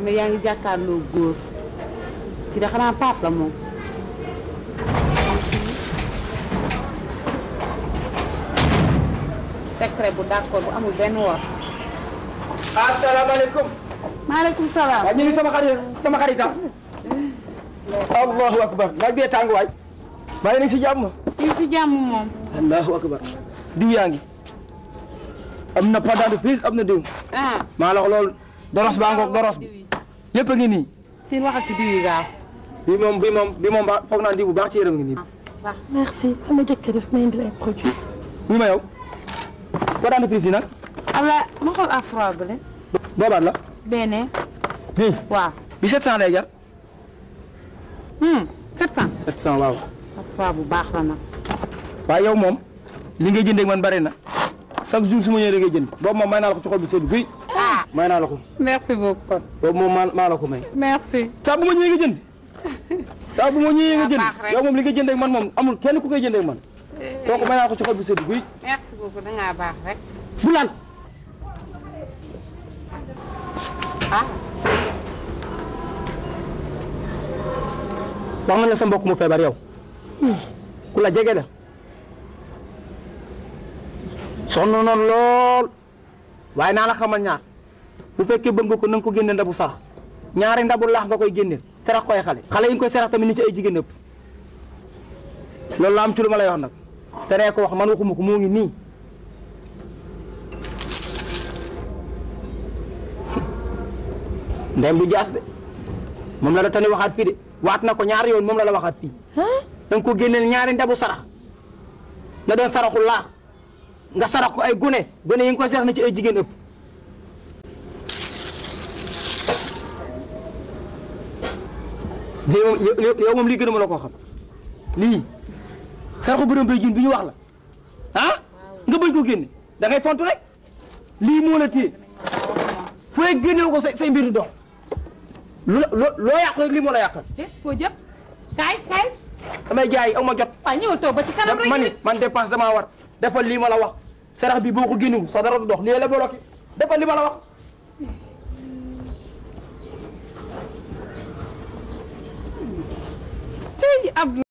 ne yaa ngi jàkkaarloo góor ci de xanaa paap la moom. secret bu d'accord bu amul benn wor. asalaamaaleykum. maaleykum salaam. waaw ñu ngi sama xarita. allahu akbar naaj bee tàng waay. maa ngi si jàmm. ñu si jàmm moom. allahu akbar. diw yaa ngi. am na pâte dentifrice am na diw. maa la wax loolu. doros baa ngoog doros bi. yëpp a ngi nii. si waxal ci diw yi gaaw. bi moom foog naa diw bu baax ci yërëm ngi nii. merci sama jëkkër daf may indil ay produits. ñu ma yow. pâte dentifrice yi nag. Ablaye ma xool afro bi de. boobaat la. beneen. bii. waaw. bi 700 lay jar. 700. 700 waaw. afro bu baax la nag. waaye yow moom li ngay jëndee man bari na chaque jour su ma ñëwee da ngay jënd boobu moom may naa la ko ci xol bu sedd guy. may naa la ko. merci beaucoup. boobu moom maa la ko may. merci. saa bu ma ñëwee nga jënd. saa bu ma ñëwee nga jënd. baax rek yow moom li nga jëndee man moom amul kenn ku koy jëndee man. donc may naa la ko ci xol bu sedd guy. merci beaucoup da ngaa baax rek. bu lan. wax nañ la sa mbokk mu feebar yow. ku la jege la. sonn noonu lool. waaye naa la xamal ñaar bu fekkee bëgg nga ko na nga ko génne ndabu sarax ñaari ndabu laax nga koy génneel sarax koy xale. xale yi nga koy sarax tamit ni ci ay jigéen ëpp. loolu la am ci lu ma lay wax nag. te nee ko wax man waxuma ko moo ngi nii. ndem du jaas de moom la la tani waxaat fii de waat na ko ñaari yoon moom la waxaat fii. da nga ko génneel ñaari ndabu sarax nga doon saraxu laax nga sarax ko ay gune yi nga koy sarax na ci ay jigéen ëpp. yow moom lii gën a ma la koo xam lii saraxu borom bay jiin bi ñu wax la nga bañ ko génne da ngay fontu rek lii moo la téye fooy génnew ko say mbir dox loo yàq rek lii moo la yàqal. foo jëm kaay. damay jaay aw ma jot. waaw ñëw toog ba ci kanam rek. man dépense damaa war defal lii ma la wax sarax bi boo ko génnewu sa dara du dox lii la bloqué defal li ma la wax. tey ab